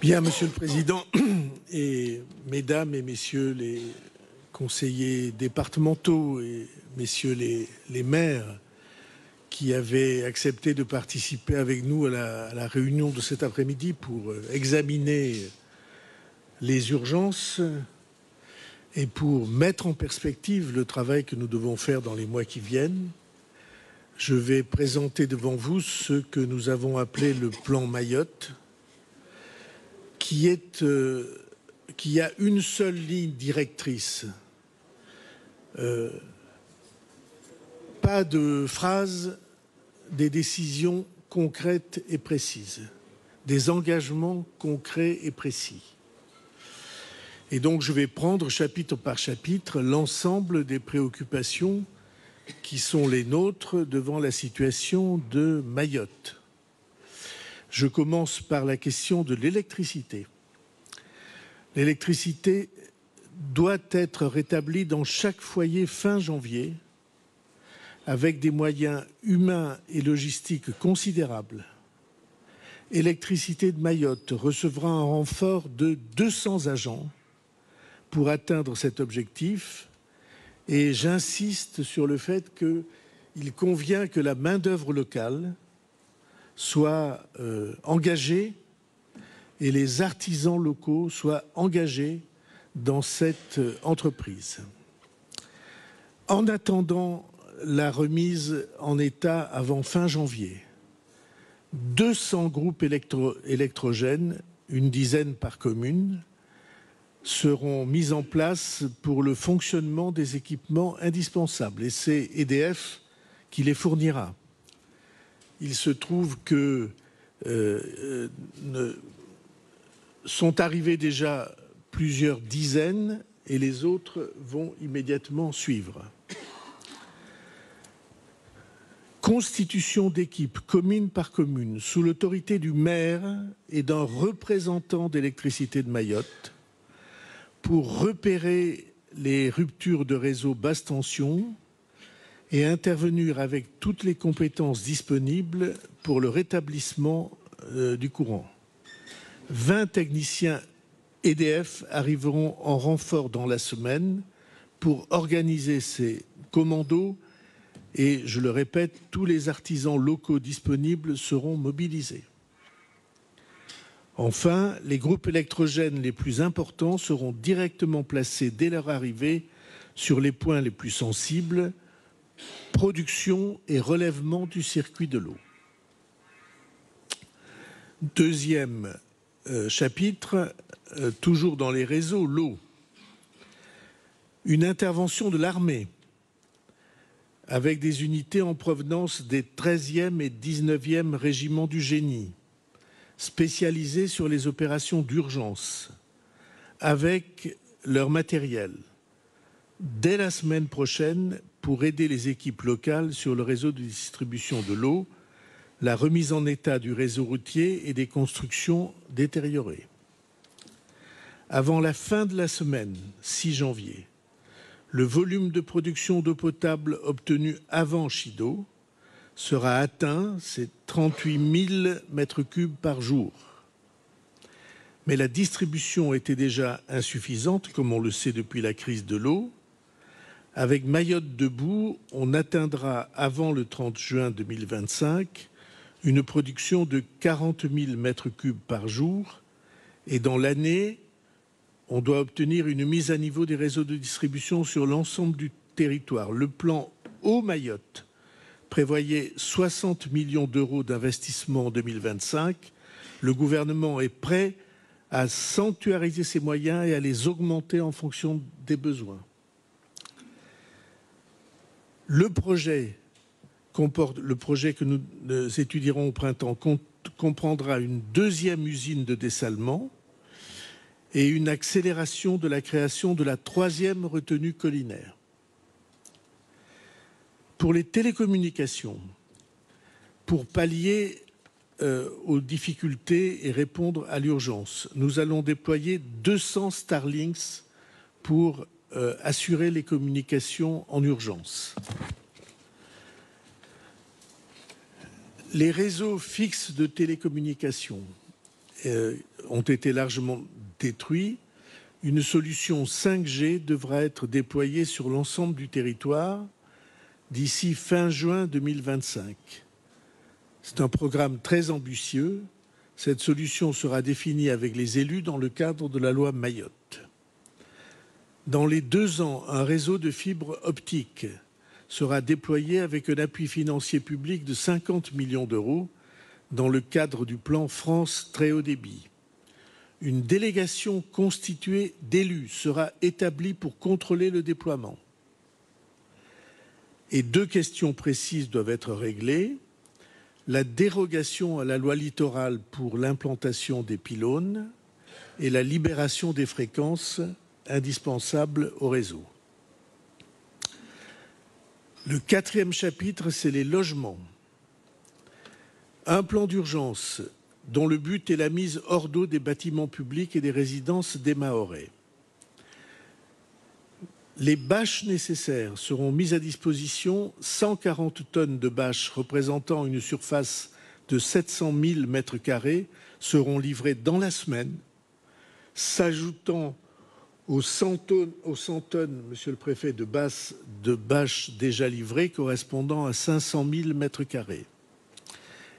Bien, Monsieur le Président, et Mesdames et Messieurs les conseillers départementaux et Messieurs les maires qui avaient accepté de participer avec nous à la réunion de cet après-midi pour examiner les urgences et pour mettre en perspective le travail que nous devons faire dans les mois qui viennent. Je vais présenter devant vous ce que nous avons appelé le plan Mayotte, qui a une seule ligne directrice. Pas de phrases, des décisions concrètes et précises, des engagements concrets et précis. Et donc je vais prendre chapitre par chapitre l'ensemble des préoccupations qui sont les nôtres devant la situation de Mayotte. Je commence par la question de l'électricité. L'électricité doit être rétablie dans chaque foyer fin janvier avec des moyens humains et logistiques considérables. Électricité de Mayotte recevra un renfort de 200 agents pour atteindre cet objectif et j'insiste sur le fait qu'il convient que la main-d'œuvre locale soit engagée et les artisans locaux soient engagés dans cette entreprise. En attendant la remise en état avant fin janvier, 200 groupes électrogènes, une dizaine par commune, seront mis en place pour le fonctionnement des équipements indispensables et c'est EDF qui les fournira. Il se trouve que sont arrivés déjà plusieurs dizaines et les autres vont immédiatement suivre. Constitution d'équipes, commune par commune, sous l'autorité du maire et d'un représentant d'électricité de Mayotte pour repérer les ruptures de réseau basse tension et intervenir avec toutes les compétences disponibles pour le rétablissement du courant. 20 techniciens EDF arriveront en renfort dans la semaine pour organiser ces commandos et, je le répète, tous les artisans locaux disponibles seront mobilisés. Enfin, les groupes électrogènes les plus importants seront directement placés dès leur arrivée sur les points les plus sensibles, production et relèvement du circuit de l'eau. Deuxième chapitre, toujours dans les réseaux, l'eau. Une intervention de l'armée avec des unités en provenance des 13e et 19e régiments du génie, spécialisés sur les opérations d'urgence, avec leur matériel, dès la semaine prochaine pour aider les équipes locales sur le réseau de distribution de l'eau, la remise en état du réseau routier et des constructions détériorées. Avant la fin de la semaine, 6 janvier, le volume de production d'eau potable obtenu avant Chido sera atteint, c'est 38 000 mètres cubes par jour. Mais la distribution était déjà insuffisante, comme on le sait depuis la crise de l'eau. Avec Mayotte debout, on atteindra avant le 30 juin 2025 une production de 40 000 mètres cubes par jour et dans l'année, on doit obtenir une mise à niveau des réseaux de distribution sur l'ensemble du territoire. Le plan Eau Mayotte prévoyait 60 millions d'euros d'investissement en 2025. Le gouvernement est prêt à sanctuariser ses moyens et à les augmenter en fonction des besoins. Le projet que nous étudierons au printemps comprendra une deuxième usine de dessalement et une accélération de la création de la 3e retenue collinaire. Pour les télécommunications, pour pallier aux difficultés et répondre à l'urgence, nous allons déployer 200 Starlinks pour assurer les communications en urgence. Les réseaux fixes de télécommunications ont été largement détruits, une solution 5G devra être déployée sur l'ensemble du territoire d'ici fin juin 2025. C'est un programme très ambitieux. Cette solution sera définie avec les élus dans le cadre de la loi Mayotte. Dans les 2 ans, un réseau de fibres optiques sera déployé avec un appui financier public de 50 millions d'euros dans le cadre du plan France Très Haut Débit. Une délégation constituée d'élus sera établie pour contrôler le déploiement. Et 2 questions précises doivent être réglées. La dérogation à la loi littorale pour l'implantation des pylônes et la libération des fréquences indispensables au réseau. Le 4e chapitre, c'est les logements. Un plan d'urgence dont le but est la mise hors d'eau des bâtiments publics et des résidences des Mahorais. Les bâches nécessaires seront mises à disposition. 140 tonnes de bâches représentant une surface de 700 000 mètres carrés seront livrées dans la semaine, s'ajoutant aux 100 tonnes, Monsieur le Préfet, de bâches déjà livrées correspondant à 500 000 mètres carrés.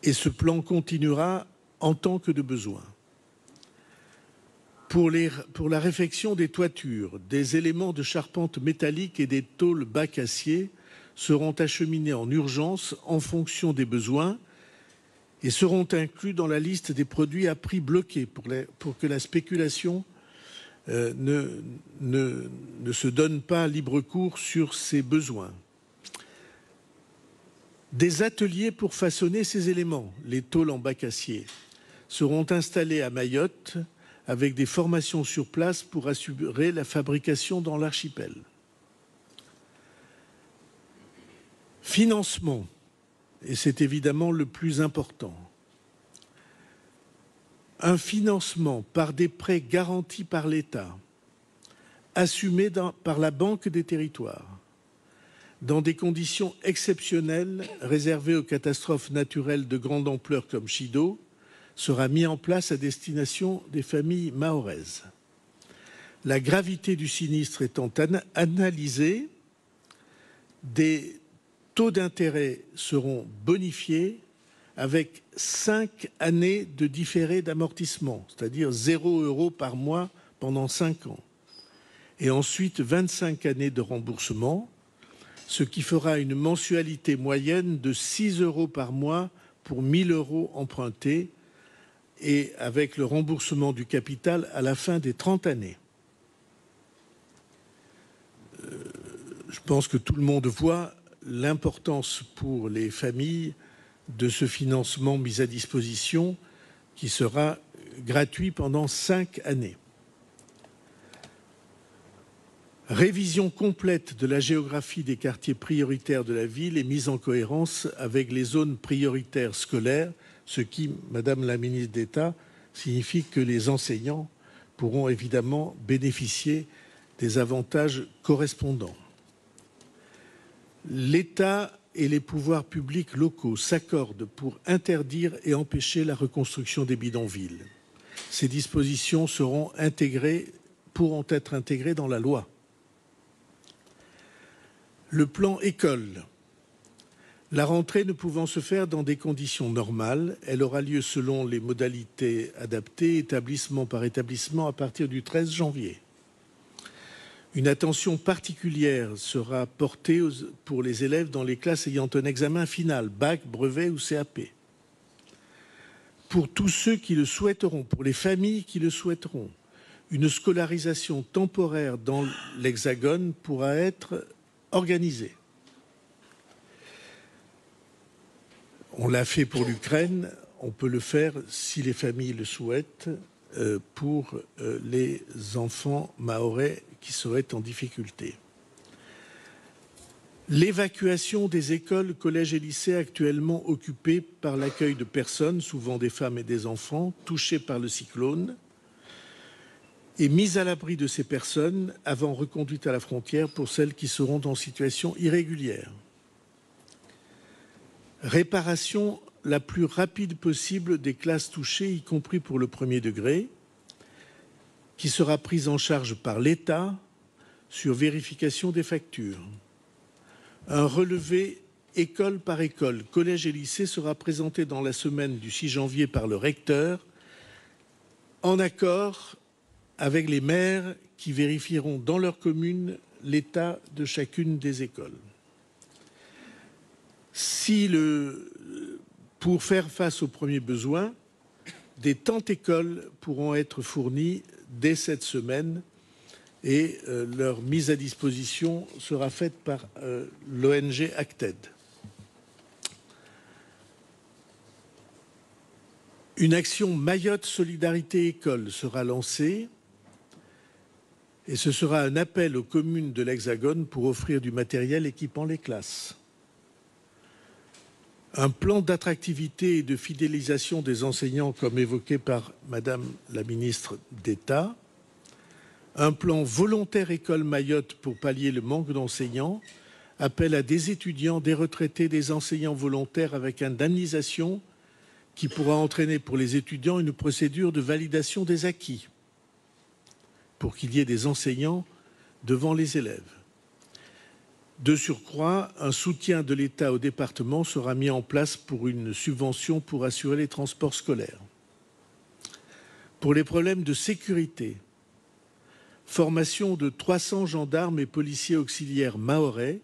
Et ce plan continuera en tant que de besoin. Pour la réfection des toitures, des éléments de charpente métallique et des tôles bac acier seront acheminés en urgence en fonction des besoins et seront inclus dans la liste des produits à prix bloqué pour que la spéculation ne se donne pas libre cours sur ces besoins. Des ateliers pour façonner ces éléments, les tôles en bac acier, seront installés à Mayotte avec des formations sur place pour assurer la fabrication dans l'archipel. Financement, et c'est évidemment le plus important. Un financement par des prêts garantis par l'État, assumés par la Banque des territoires, dans des conditions exceptionnelles réservées aux catastrophes naturelles de grande ampleur comme Chido, sera mis en place à destination des familles mahoraises. La gravité du sinistre étant analysée, des taux d'intérêt seront bonifiés avec 5 années de différé d'amortissement, c'est-à-dire 0 € par mois pendant 5 ans, et ensuite 25 années de remboursement, ce qui fera une mensualité moyenne de 6 € par mois pour 1 000 € empruntés, et avec le remboursement du capital à la fin des 30 années. Je pense que tout le monde voit l'importance pour les familles de ce financement mis à disposition qui sera gratuit pendant 5 années. Révision complète de la géographie des quartiers prioritaires de la ville et mise en cohérence avec les zones prioritaires scolaires, ce qui, Madame la ministre d'État, signifie que les enseignants pourront évidemment bénéficier des avantages correspondants. L'État et les pouvoirs publics locaux s'accordent pour interdire et empêcher la reconstruction des bidonvilles. Ces dispositions pourront être intégrées dans la loi. Le plan école. La rentrée ne pouvant se faire dans des conditions normales, elle aura lieu selon les modalités adaptées, établissement par établissement, à partir du 13 janvier. Une attention particulière sera portée pour les élèves dans les classes ayant un examen final, bac, brevet ou CAP. Pour tous ceux qui le souhaiteront, pour les familles qui le souhaiteront, une scolarisation temporaire dans l'Hexagone pourra être organisée. On l'a fait pour l'Ukraine, on peut le faire, si les familles le souhaitent, pour les enfants mahorais qui seraient en difficulté. L'évacuation des écoles, collèges et lycées actuellement occupés par l'accueil de personnes, souvent des femmes et des enfants, touchées par le cyclone, et mise à l'abri de ces personnes avant reconduite à la frontière pour celles qui seront en situation irrégulière. Réparation la plus rapide possible des classes touchées, y compris pour le premier degré, qui sera prise en charge par l'État sur vérification des factures. Un relevé école par école, collège et lycée sera présenté dans la semaine du 6 janvier par le recteur, en accord avec les maires qui vérifieront dans leur commune l'état de chacune des écoles. Pour faire face aux premiers besoins, des tentes écoles pourront être fournies dès cette semaine et leur mise à disposition sera faite par l'ONG Acted. Une action Mayotte Solidarité École sera lancée et ce sera un appel aux communes de l'Hexagone pour offrir du matériel équipant les classes. Un plan d'attractivité et de fidélisation des enseignants, comme évoqué par Madame la ministre d'État. Un plan volontaire École Mayotte pour pallier le manque d'enseignants. Appel à des étudiants, des retraités, des enseignants volontaires avec indemnisation qui pourra entraîner pour les étudiants une procédure de validation des acquis pour qu'il y ait des enseignants devant les élèves. De surcroît, un soutien de l'État au département sera mis en place pour une subvention pour assurer les transports scolaires. Pour les problèmes de sécurité, formation de 300 gendarmes et policiers auxiliaires mahorais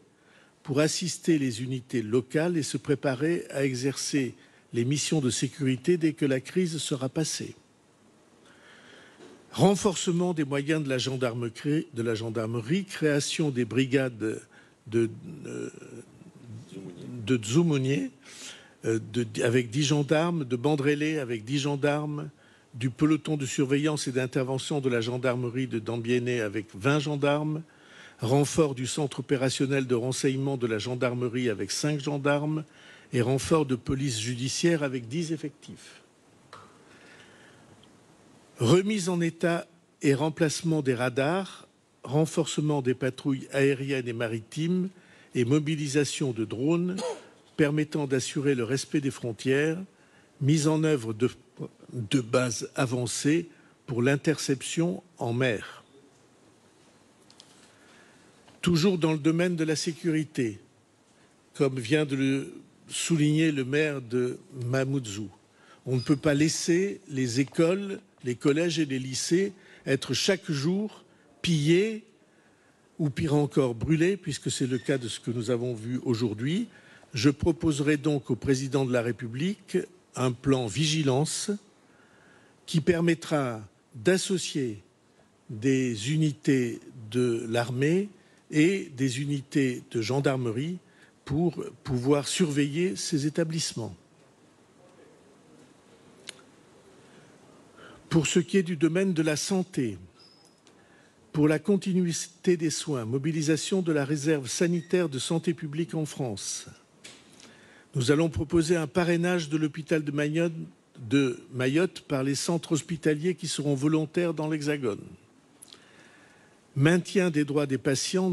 pour assister les unités locales et se préparer à exercer les missions de sécurité dès que la crise sera passée. Renforcement des moyens de la gendarmerie, création des brigades de Dzoumonier avec 10 gendarmes, de Bandrélé avec 10 gendarmes, du peloton de surveillance et d'intervention de la gendarmerie de Dambiéné avec 20 gendarmes, renfort du centre opérationnel de renseignement de la gendarmerie avec 5 gendarmes et renfort de police judiciaire avec 10 effectifs. Remise en état et remplacement des radars, renforcement des patrouilles aériennes et maritimes et mobilisation de drones permettant d'assurer le respect des frontières, mise en œuvre de bases avancées pour l'interception en mer. Toujours dans le domaine de la sécurité, comme vient de le souligner le maire de Mamoudzou, on ne peut pas laisser les écoles, les collèges et les lycées être chaque jour pillés ou pire encore brûlés, puisque c'est le cas de ce que nous avons vu aujourd'hui. Je proposerai donc au président de la République un plan vigilance qui permettra d'associer des unités de l'armée et des unités de gendarmerie pour pouvoir surveiller ces établissements. Pour ce qui est du domaine de la santé, pour la continuité des soins, mobilisation de la réserve sanitaire de santé publique en France, nous allons proposer un parrainage de l'hôpital de Mayotte par les centres hospitaliers qui seront volontaires dans l'Hexagone. Maintien des droits des patients,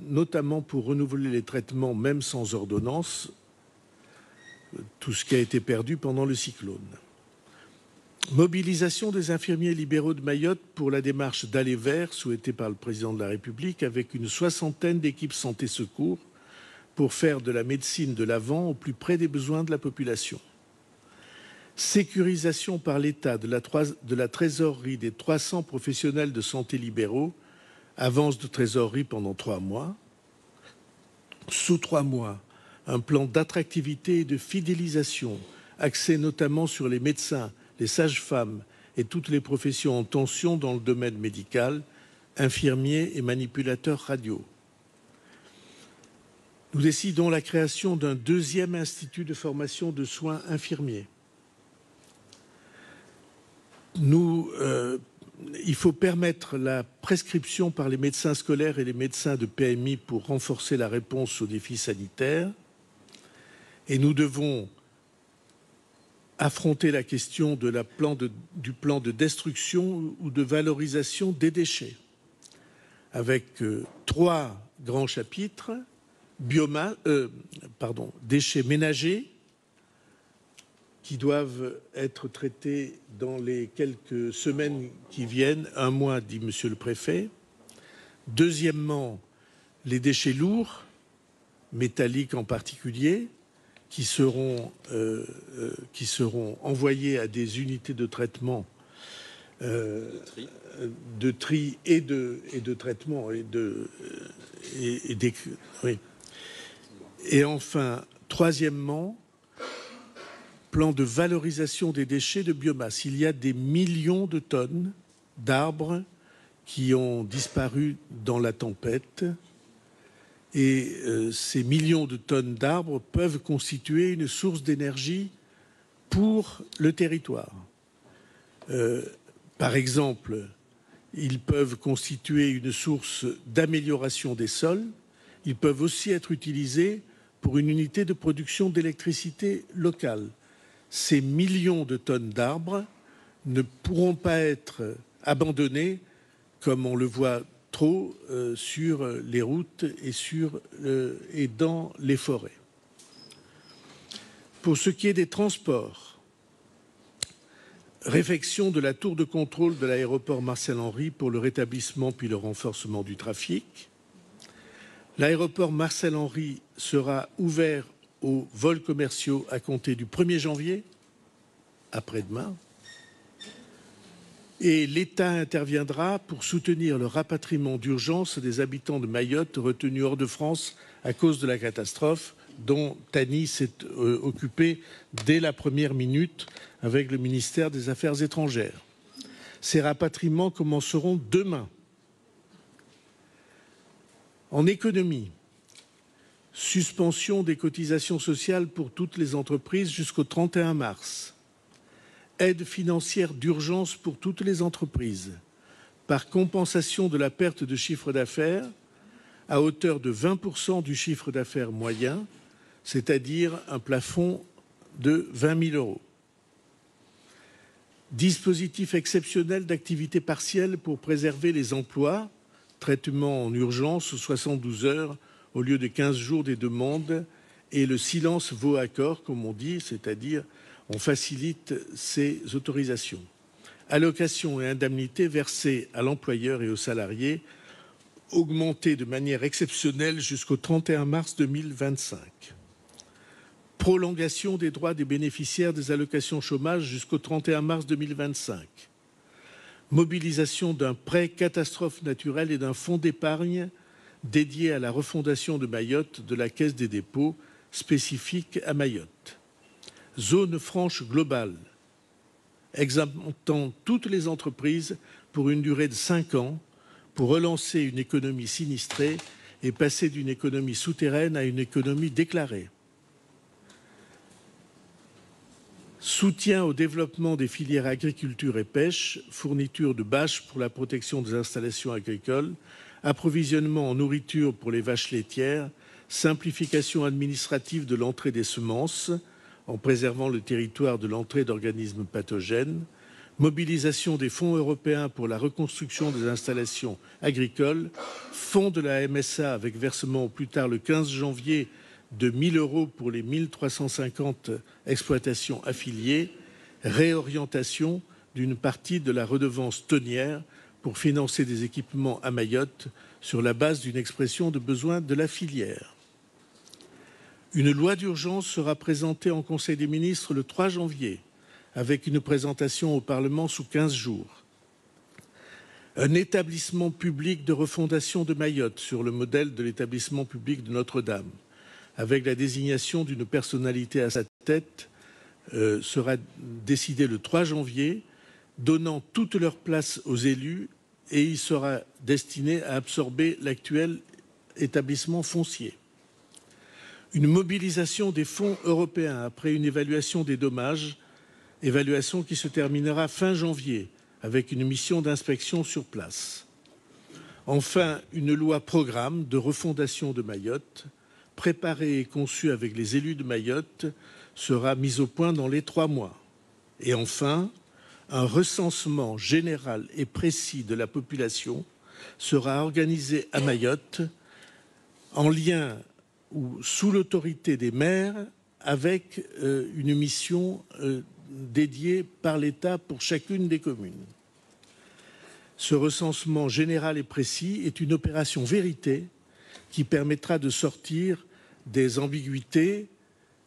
notamment pour renouveler les traitements même sans ordonnance, tout ce qui a été perdu pendant le cyclone. Mobilisation des infirmiers libéraux de Mayotte pour la démarche d'aller vers, souhaitée par le président de la République, avec une 60aine d'équipes santé-secours pour faire de la médecine de l'avant au plus près des besoins de la population. Sécurisation par l'État de la trésorerie des 300 professionnels de santé libéraux, avance de trésorerie pendant 3 mois. Sous 3 mois, un plan d'attractivité et de fidélisation, axé notamment sur les médecins, les sages-femmes et toutes les professions en tension dans le domaine médical, infirmiers et manipulateurs radio. Nous décidons la création d'un 2e institut de formation de soins infirmiers. Il faut permettre la prescription par les médecins scolaires et les médecins de PMI pour renforcer la réponse aux défis sanitaires. Et nous devons affronter la question du plan de destruction ou de valorisation des déchets, avec 3 grands chapitres, déchets ménagers, qui doivent être traités dans les quelques semaines qui viennent, un mois, dit Monsieur le Préfet. Deuxièmement, les déchets lourds, métalliques en particulier, qui seront envoyés à des unités de traitement, de tri et de traitement oui. Et enfin, troisièmement, plan de valorisation des déchets de biomasse. Il y a des millions de tonnes d'arbres qui ont disparu dans la tempête. Et ces millions de tonnes d'arbres peuvent constituer une source d'énergie pour le territoire. Par exemple, ils peuvent constituer une source d'amélioration des sols. Ils peuvent aussi être utilisés pour une unité de production d'électricité locale. Ces millions de tonnes d'arbres ne pourront pas être abandonnés comme on le voit trop sur les routes et dans les forêts. Pour ce qui est des transports, réfection de la tour de contrôle de l'aéroport Marcel-Henry pour le rétablissement puis le renforcement du trafic. L'aéroport Marcel-Henry sera ouvert aux vols commerciaux à compter du 1er janvier, après-demain. Et l'État interviendra pour soutenir le rapatriement d'urgence des habitants de Mayotte retenus hors de France à cause de la catastrophe dont Tani s'est occupé dès la première minute avec le ministère des Affaires étrangères. Ces rapatriements commenceront demain. En économie, suspension des cotisations sociales pour toutes les entreprises jusqu'au 31 mars. Aide financière d'urgence pour toutes les entreprises, par compensation de la perte de chiffre d'affaires à hauteur de 20% du chiffre d'affaires moyen, c'est-à-dire un plafond de 20 000 euros. Dispositif exceptionnel d'activité partielle pour préserver les emplois, traitement en urgence 72 heures au lieu de 15 jours des demandes, et le silence vaut accord, comme on dit, c'est-à-dire on facilite ces autorisations. Allocations et indemnités versées à l'employeur et aux salariés, augmentées de manière exceptionnelle jusqu'au 31 mars 2025. Prolongation des droits des bénéficiaires des allocations chômage jusqu'au 31 mars 2025. Mobilisation d'un prêt catastrophe naturelle et d'un fonds d'épargne dédié à la refondation de Mayotte de la Caisse des dépôts spécifique à Mayotte. Zone franche globale, exemptant toutes les entreprises pour une durée de 5 ans pour relancer une économie sinistrée et passer d'une économie souterraine à une économie déclarée. Soutien au développement des filières agriculture et pêche, fourniture de bâches pour la protection des installations agricoles, approvisionnement en nourriture pour les vaches laitières, simplification administrative de l'entrée des semences, en préservant le territoire de l'entrée d'organismes pathogènes, mobilisation des fonds européens pour la reconstruction des installations agricoles, fonds de la MSA avec versement au plus tard le 15 janvier de 1 000 euros pour les 1 350 exploitations affiliées, réorientation d'une partie de la redevance tonnière pour financer des équipements à Mayotte sur la base d'une expression de besoin de la filière. Une loi d'urgence sera présentée en Conseil des ministres le 3 janvier, avec une présentation au Parlement sous 15 jours. Un établissement public de refondation de Mayotte sur le modèle de l'établissement public de Notre-Dame, avec la désignation d'une personnalité à sa tête, sera décidé le 3 janvier, donnant toute leur place aux élus, et il sera destiné à absorber l'actuel établissement foncier. Une mobilisation des fonds européens après une évaluation des dommages, évaluation qui se terminera fin janvier avec une mission d'inspection sur place. Enfin, une loi programme de refondation de Mayotte, préparée et conçue avec les élus de Mayotte, sera mise au point dans les 3 mois. Et enfin, un recensement général et précis de la population sera organisé à Mayotte en lien ou sous l'autorité des maires avec une mission dédiée par l'État pour chacune des communes. Ce recensement général et précis est une opération vérité qui permettra de sortir des ambiguïtés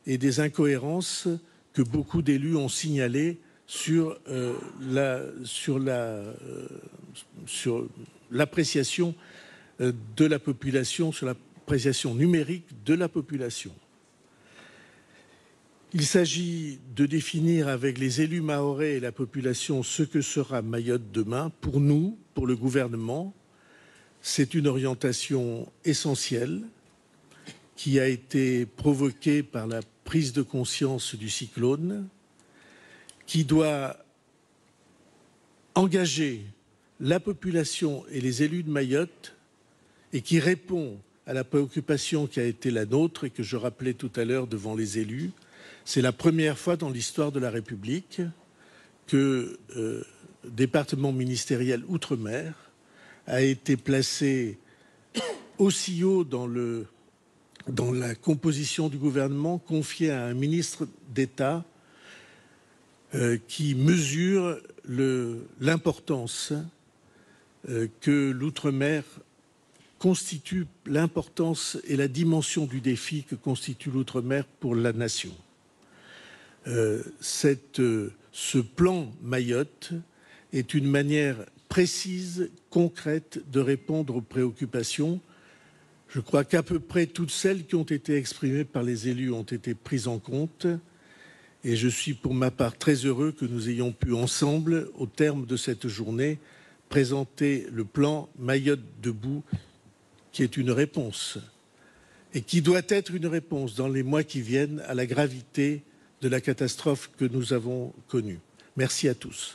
et des incohérences que beaucoup d'élus ont signalées sur l'appréciation de la population, sur l'appréciation numérique de la population. Il s'agit de définir avec les élus mahorais et la population ce que sera Mayotte demain. Pour nous, pour le gouvernement, c'est une orientation essentielle qui a été provoquée par la prise de conscience du cyclone, qui doit engager la population et les élus de Mayotte et qui répond à la préoccupation qui a été la nôtre et que je rappelais tout à l'heure devant les élus. C'est la première fois dans l'histoire de la République que département ministériel Outre-mer a été placé aussi haut dans la composition du gouvernement, confié à un ministre d'État qui mesure l'importance que l'outre-mer constitue, l'importance et la dimension du défi que constitue l'outre-mer pour la nation. Ce plan Mayotte est une manière précise, concrète de répondre aux préoccupations. Je crois qu'à peu près toutes celles qui ont été exprimées par les élus ont été prises en compte. Et je suis pour ma part très heureux que nous ayons pu ensemble, au terme de cette journée, présenter le plan Mayotte debout, qui est une réponse et qui doit être une réponse dans les mois qui viennent à la gravité de la catastrophe que nous avons connue. Merci à tous.